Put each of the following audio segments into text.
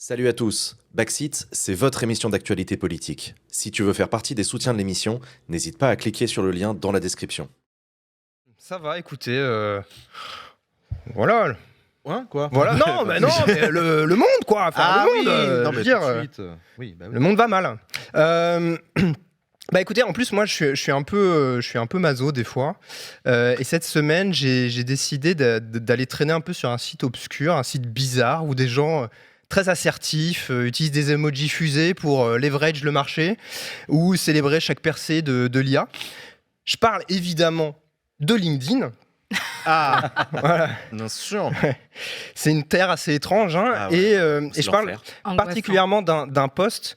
Salut à tous, Backseat, c'est votre émission d'actualité politique. Si tu veux faire partie des soutiens de l'émission, n'hésite pas à cliquer sur le lien dans la description. Ça va, écoutez, voilà. Ouais, quoi Voilà. Non, mais le monde, quoi. Enfin, le monde. non, je mais veux dire, tout de suite, oui, bah oui. le monde va mal. Bah écoutez, en plus moi je suis un peu maso des fois, et cette semaine j'ai décidé d'aller traîner un peu sur un site obscur, un site bizarre où des gens très assertifs utilisent des emojis fusés pour leverage le marché ou célébrer chaque percée de l'IA. Je parle évidemment de LinkedIn. Ah, Voilà. bien sûr. C'est une terre assez étrange, hein, Ah ouais, et je parle particulièrement d'un post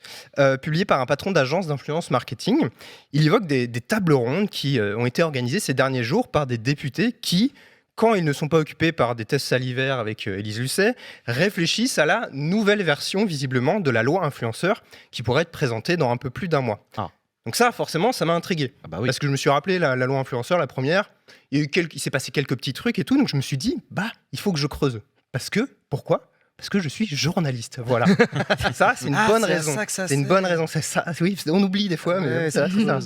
publié par un patron d'agence d'influence marketing. Il évoque des tables rondes qui ont été organisées ces derniers jours par des députés qui, quand ils ne sont pas occupés par des tests salivaires avec Élise Lucet, réfléchissent à la nouvelle version, visiblement, de la loi influenceur qui pourrait être présentée dans un peu plus d'un mois. Ah. Donc ça, forcément, ça m'a intrigué. Ah bah oui. Parce que je me suis rappelé la loi influenceur, la première, il s'est passé quelques petits trucs et tout, donc je me suis dit, il faut que je creuse. Pourquoi ? Parce que je suis journaliste, voilà. Ça, c'est une bonne raison. C'est une bonne raison, c'est ça. Oui, on oublie des fois, mais c'est ça.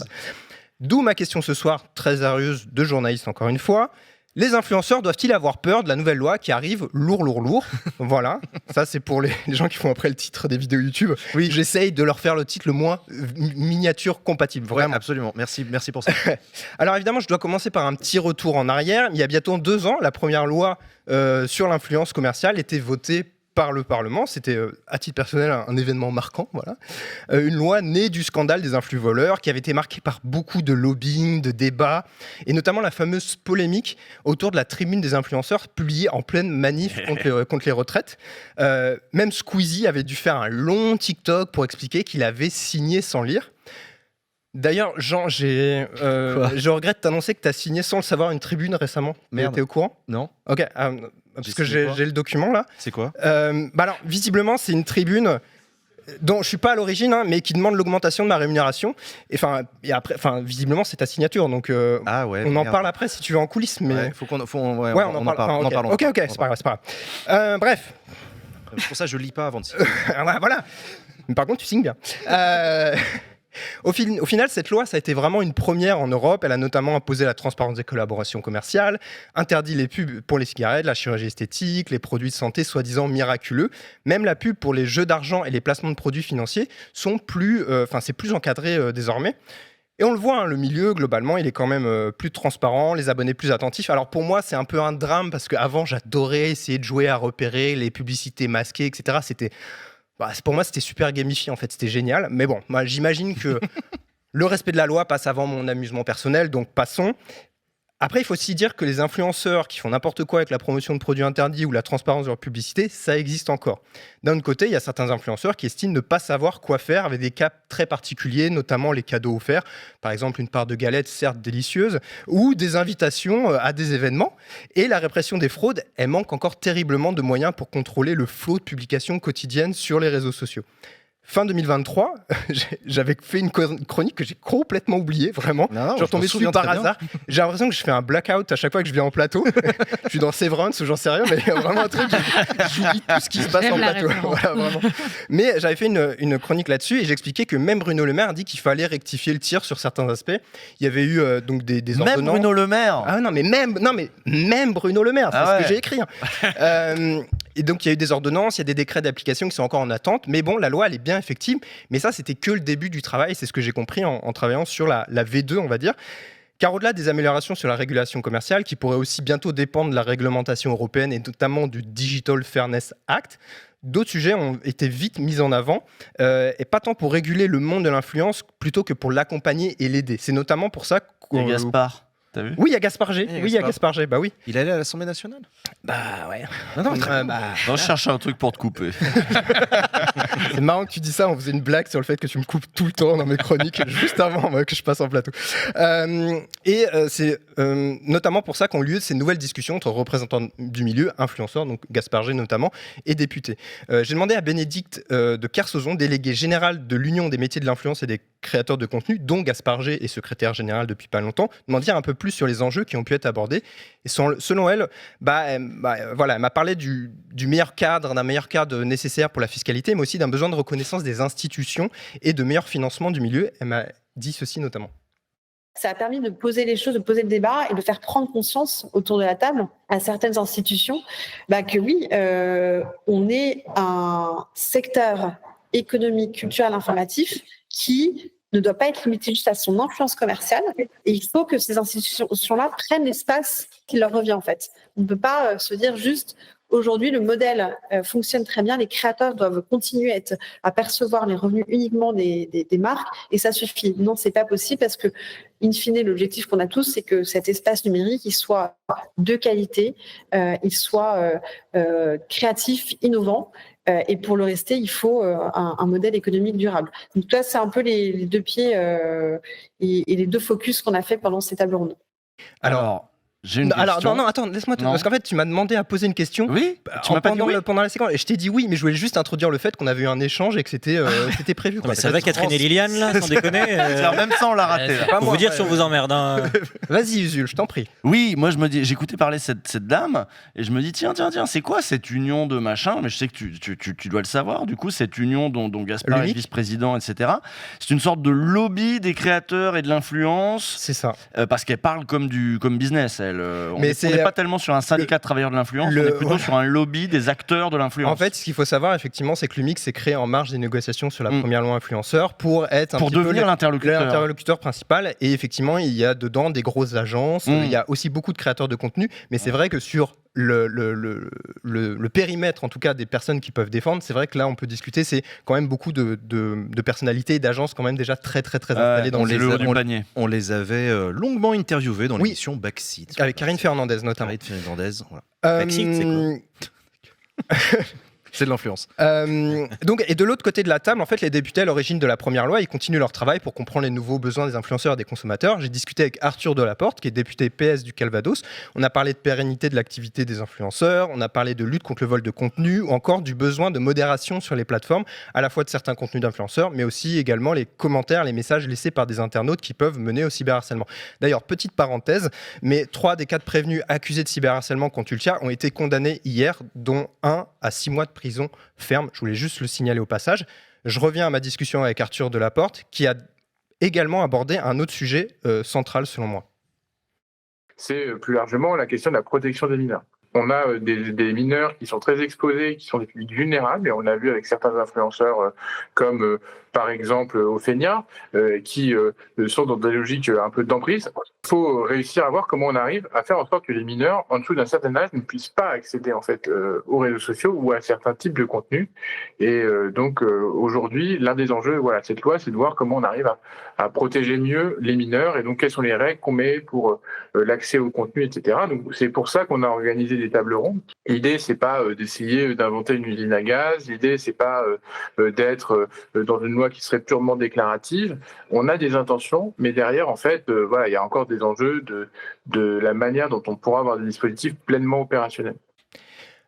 D'où ma question ce soir, très sérieuse, de journaliste encore une fois. Les influenceurs doivent-ils avoir peur de la nouvelle loi qui arrive lourd. Voilà, ça c'est pour les gens qui font après le titre des vidéos YouTube. Oui, j'essaye de leur faire le titre le moins miniature compatible, vraiment. Ouais, absolument, merci pour ça. Alors évidemment, je dois commencer par un petit retour en arrière. Il y a bientôt 2 ans, la première loi sur l'influence commerciale était votée par le Parlement. C'était, à titre personnel, un événement marquant. Voilà. Une loi née du scandale des influx voleurs qui avait été marquée par beaucoup de lobbying, de débats, et notamment la fameuse polémique autour de la tribune des influenceurs publiée en pleine manif contre les retraites. Même Squeezie avait dû faire un long TikTok pour expliquer qu'il avait signé sans lire. D'ailleurs, Jean, je regrette de t'annoncer que tu as signé sans le savoir une tribune récemment. Merde. T'es au courant ? Non. Ok, parce que signé quoi ? j'ai le document là. C'est quoi ? Alors, visiblement, c'est une tribune dont je suis pas à l'origine, hein, mais qui demande l'augmentation de ma rémunération. Et après, visiblement, c'est ta signature. Donc, Ah ouais. on en merde. parle après si tu veux en coulisses. Mais Ouais, on en parle. parle. Ok, c'est pas grave. Bref. C'est pour ça que je lis pas avant de signer. Voilà. Mais par contre, tu signes bien. Au final, cette loi, ça a été vraiment une première en Europe. Elle a notamment imposé la transparence des collaborations commerciales, interdit les pubs pour les cigarettes, la chirurgie esthétique, les produits de santé soi-disant miraculeux. Même la pub pour les jeux d'argent et les placements de produits financiers c'est plus encadré désormais. Et on le voit, hein, le milieu, globalement, il est quand même plus transparent, les abonnés plus attentifs. Alors pour moi, c'est un peu un drame parce qu'avant, j'adorais essayer de jouer à repérer les publicités masquées, etc. Pour moi, c'était super gamifié, en fait, c'était génial. Mais bon, moi, j'imagine que le respect de la loi passe avant mon amusement personnel, donc passons. Après, il faut aussi dire que les influenceurs qui font n'importe quoi avec la promotion de produits interdits ou la transparence de leur publicité, ça existe encore. D'un autre côté, il y a certains influenceurs qui estiment ne pas savoir quoi faire avec des cas très particuliers, notamment les cadeaux offerts, par exemple une part de galette certes délicieuse, ou des invitations à des événements. Et la répression des fraudes, elle manque encore terriblement de moyens pour contrôler le flot de publications quotidiennes sur les réseaux sociaux. Fin 2023, j'avais fait une chronique que j'ai complètement oubliée, vraiment. Non, je suis tombé dessus par hasard. J'ai l'impression que je fais un blackout à chaque fois que je viens en plateau. Je suis dans Severance ou j'en sais rien, mais vraiment un truc, j'oublie tout ce qui se passe en plateau. Voilà, vraiment. Mais j'avais fait une chronique là-dessus et j'expliquais que même Bruno Le Maire a dit qu'il fallait rectifier le tir sur certains aspects. Il y avait eu donc des ordonnances. Même Bruno Le Maire. Ah non, mais même Bruno Le Maire, c'est ce que j'ai écrit. Hein. Et donc, il y a eu des ordonnances, il y a des décrets d'application qui sont encore en attente. Mais bon, la loi, elle est bien effective. Mais ça, c'était que le début du travail. C'est ce que j'ai compris en travaillant sur la V2, on va dire. Car au-delà des améliorations sur la régulation commerciale, qui pourraient aussi bientôt dépendre de la réglementation européenne et notamment du Digital Fairness Act, d'autres sujets ont été vite mis en avant, et pas tant pour réguler le monde de l'influence, plutôt que pour l'accompagner et l'aider. C'est notamment pour ça Il y a Gaspard. T'as vu ? Oui, il y a Gaspard G. Oui, il y a Gaspard G. Bah oui. Il allait à l'Assemblée nationale ? Bah ouais. Non, Non, je cherche un truc pour te couper. C'est marrant que tu dis ça. On faisait une blague sur le fait que tu me coupes tout le temps dans mes chroniques, juste avant que je passe en plateau. C'est notamment pour ça qu'ont lieu ces nouvelles discussions entre représentants du milieu, influenceurs, donc Gaspard G notamment, et députés. J'ai demandé à Bénédicte de Kersozon, déléguée générale de l'Union des métiers de l'influence et des créateurs de contenu, dont Gaspard G est secrétaire général depuis pas longtemps, de m'en dire un peu plus sur les enjeux qui ont pu être abordés. Et selon elle, elle m'a parlé du du meilleur cadre, d'un meilleur cadre nécessaire pour la fiscalité, mais aussi d'un besoin de reconnaissance des institutions et de meilleur financement du milieu. Elle m'a dit ceci notamment. Ça a permis de poser les choses, de poser le débat et de faire prendre conscience autour de la table à certaines institutions que oui, on est un secteur économique, culturel, informatif qui ne doit pas être limité juste à son influence commerciale. Et il faut que ces institutions-là prennent l'espace qui leur revient en fait. On ne peut pas se dire juste aujourd'hui le modèle fonctionne très bien, les créateurs doivent continuer à percevoir les revenus uniquement des marques et ça suffit. Non, c'est pas possible parce que in fine, l'objectif qu'on a tous, c'est que cet espace numérique il soit de qualité, il soit créatif, innovant. Et pour le rester, il faut un modèle économique durable. Donc là, c'est un peu les deux pieds et les deux focus qu'on a fait pendant ces tables rondes. Alors, j'ai une question. Non, attends, laisse-moi parce qu'en fait, tu m'as demandé à poser une question. Oui, tu m'as pas dit oui. Pendant la séquence. Et je t'ai dit oui, mais je voulais juste introduire le fait qu'on avait eu un échange et que c'était prévu. Mais ça va Catherine et Liliane, là, sans déconner. Même ça, on l'a raté. Pour vous dire si on vous emmerde. Hein. Vas-y, Usul, je t'en prie. Oui, moi, j'écoutais parler cette dame et je me dis, tiens, c'est quoi cette union de machin? Mais je sais que tu dois le savoir, du coup, cette union dont Gaspard est vice-président, etc. C'est une sorte de lobby des créateurs et de l'influence. C'est ça. Parce qu'elle parle comme business, elle. On n'est pas tellement sur un syndicat de travailleurs de l'influence, on est plutôt sur un lobby des acteurs de l'influence. En fait, ce qu'il faut savoir, effectivement, c'est que l'UMIC s'est créé en marge des négociations sur la première loi influenceur pour être pour devenir l'interlocuteur principal. Et effectivement, il y a dedans des grosses agences, il y a aussi beaucoup de créateurs de contenu, mais c'est vrai que sur le périmètre, en tout cas, des personnes qui peuvent défendre, c'est vrai que là, on peut discuter, c'est quand même beaucoup de personnalités et d'agences quand même déjà très installées dans le les panier. On les avait longuement interviewés dans l'émission Backseat. Avec Karine Fernandez, notamment. Karine Fernandez, voilà. Backseat, c'est quoi? C'est de l'influence. Donc, et de l'autre côté de la table, en fait, les députés à l'origine de la première loi, ils continuent leur travail pour comprendre les nouveaux besoins des influenceurs et des consommateurs. J'ai discuté avec Arthur Delaporte, qui est député PS du Calvados. On a parlé de pérennité de l'activité des influenceurs, on a parlé de lutte contre le vol de contenu, ou encore du besoin de modération sur les plateformes, à la fois de certains contenus d'influenceurs, mais aussi également les commentaires, les messages laissés par des internautes qui peuvent mener au cyberharcèlement. D'ailleurs, petite parenthèse, mais 3 des 4 prévenus accusés de cyberharcèlement contre Ultia ont été condamnés hier, dont 1 à 6 mois de prison ferme. Je voulais juste le signaler au passage. Je reviens à ma discussion avec Arthur Delaporte, qui a également abordé un autre sujet central selon moi. C'est plus largement la question de la protection des mineurs. On a des mineurs qui sont très exposés, qui sont des publics vulnérables, et on a vu avec certains influenceurs comme par exemple Ophénia, qui sont dans des logiques un peu d'emprise. Il faut réussir à voir comment on arrive à faire en sorte que les mineurs, en dessous d'un certain âge, ne puissent pas accéder en fait aux réseaux sociaux ou à certains types de contenus. Et donc aujourd'hui, l'un des enjeux, voilà, cette loi, c'est de voir comment on arrive à protéger mieux les mineurs et donc quelles sont les règles qu'on met pour l'accès au contenu, etc. Donc c'est pour ça qu'on a organisé des tables rondes. L'idée, c'est pas d'essayer d'inventer une usine à gaz. L'idée, c'est pas d'être dans une loi qui serait purement déclarative. On a des intentions, mais derrière, en fait, voilà, il y a encore des enjeux de la manière dont on pourra avoir des dispositifs pleinement opérationnels.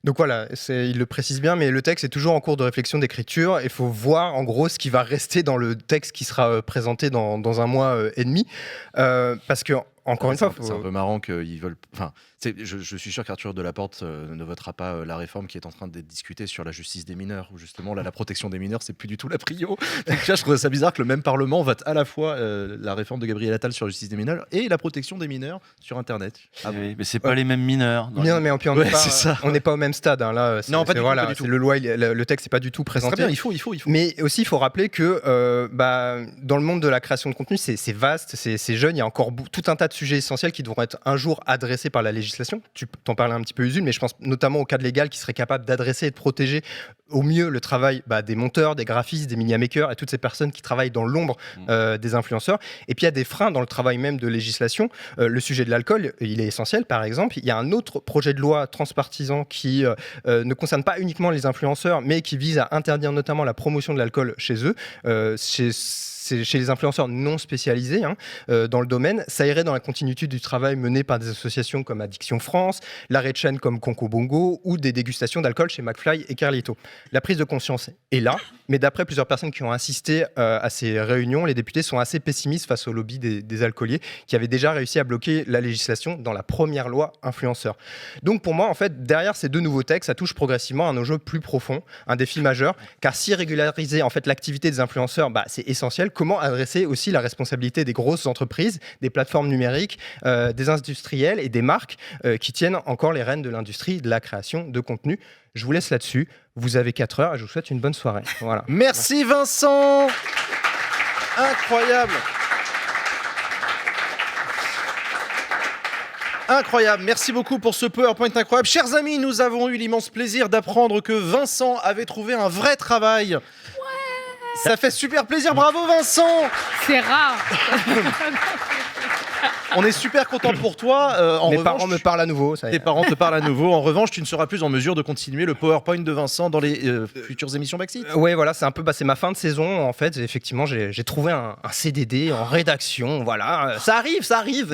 Donc voilà, il le précise bien, mais le texte est toujours en cours de réflexion d'écriture. Il faut voir en gros ce qui va rester dans le texte qui sera présenté dans un mois et demi. Parce que, encore une fois... C'est un peu marrant qu'ils veulent... Enfin, je suis sûr qu'Arthur Delaporte ne votera pas la réforme qui est en train d'être discutée sur la justice des mineurs, où justement là, la protection des mineurs, c'est plus du tout la prio. Donc là, je trouve ça bizarre que le même Parlement vote à la fois la réforme de Gabriel Attal sur la justice des mineurs et la protection des mineurs sur Internet. Ah oui, mais c'est pas les mêmes mineurs. Non, mais on n'est pas au même stade. Hein, là, non, pas du tout. Le texte n'est pas du tout présenté. Très bien, il faut. Mais aussi, il faut rappeler que dans le monde de la création de contenu, c'est vaste, c'est jeune. Il y a encore tout un tas de sujets essentiels qui devront être un jour adressés par la législation. Tu t'en parlais un petit peu, Usul, mais je pense notamment au cadre légal qui serait capable d'adresser et de protéger au mieux le travail des monteurs, des graphistes, des media makers et toutes ces personnes qui travaillent dans l'ombre des influenceurs. Et puis il y a des freins dans le travail même de législation. Le sujet de l'alcool, il est essentiel, par exemple. Il y a un autre projet de loi transpartisan qui ne concerne pas uniquement les influenceurs, mais qui vise à interdire notamment la promotion de l'alcool chez eux, chez les influenceurs non spécialisés dans le domaine. Ça irait dans continuité du travail mené par des associations comme Addiction France, l'arrêt de chaîne comme Conco Bongo ou des dégustations d'alcool chez McFly et Carlito. La prise de conscience est là, mais d'après plusieurs personnes qui ont assisté à ces réunions, les députés sont assez pessimistes face au lobby des alcooliers qui avaient déjà réussi à bloquer la législation dans la première loi influenceur. Donc pour moi, en fait, derrière ces deux nouveaux textes, ça touche progressivement à un enjeu plus profond, un défi majeur, car si régulariser en fait l'activité des influenceurs, c'est essentiel. Comment adresser aussi la responsabilité des grosses entreprises, des plateformes numériques, des industriels et des marques qui tiennent encore les rênes de l'industrie de la création de contenu. Je vous laisse là-dessus. Vous avez 4 heures et je vous souhaite une bonne soirée. Voilà. Merci Vincent. Incroyable. Incroyable, merci beaucoup pour ce PowerPoint incroyable. Chers amis, nous avons eu l'immense plaisir d'apprendre que Vincent avait trouvé un vrai travail. Ouais. Ça fait super plaisir, bravo Vincent. C'est rare. On est super content pour toi. Mes parents me parlent à nouveau. Tes parents te parlent à nouveau. En revanche, tu ne seras plus en mesure de continuer le PowerPoint de Vincent dans les futures émissions Backseat. Oui, voilà, c'est un peu, c'est ma fin de saison en fait. Effectivement, j'ai trouvé un CDD en rédaction. Voilà, ça arrive. Ça arrive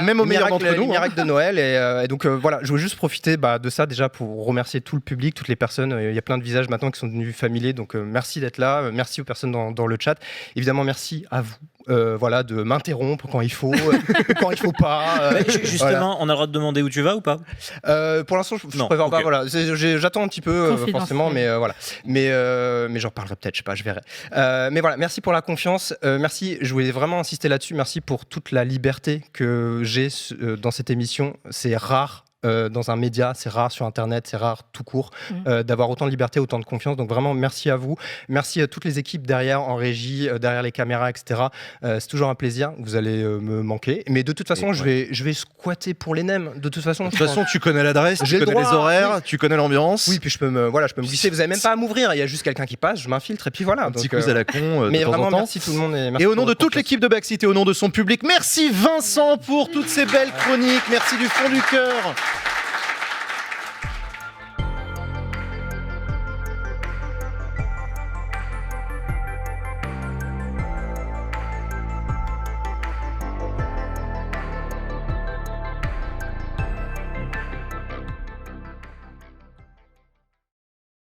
même au meilleur d'entre nous. Miracle de Noël. Et donc voilà, je veux juste profiter de ça déjà pour remercier tout le public, toutes les personnes. Il y a plein de visages maintenant qui sont devenus familiers. Donc merci d'être là. Merci aux personnes dans le chat. Évidemment, merci à vous. Voilà, de m'interrompre quand il faut, quand il faut pas. Justement, voilà. On a le droit de demander où tu vas ou pas pour l'instant, je préfère pas. Voilà, j'attends un petit peu forcément, mais voilà. Mais j'en parlerai peut-être, je sais pas, je verrai. Mais voilà, merci pour la confiance. Merci, je voulais vraiment insister là-dessus. Merci pour toute la liberté que j'ai dans cette émission. C'est rare. Dans un média, c'est rare sur Internet, c'est rare tout court d'avoir autant de liberté, autant de confiance. Donc vraiment, merci à vous. Merci à toutes les équipes derrière, en régie, derrière les caméras, etc. C'est toujours un plaisir. Vous allez me manquer. Mais de toute façon, je vais squatter pour les NEM. De toute façon, tu connais l'adresse, tu connais les horaires, tu connais l'ambiance. Oui, puis je peux me glisser. Vous n'avez même pas à m'ouvrir. Il y a juste quelqu'un qui passe, je m'infiltre et puis voilà. Un petit quiz à la con mais de temps vraiment, en temps. merci tout le monde. Et au nom de toute l'équipe de Backseat et au nom de son public, merci Vincent pour toutes ces belles chroniques. Merci du fond du cœur.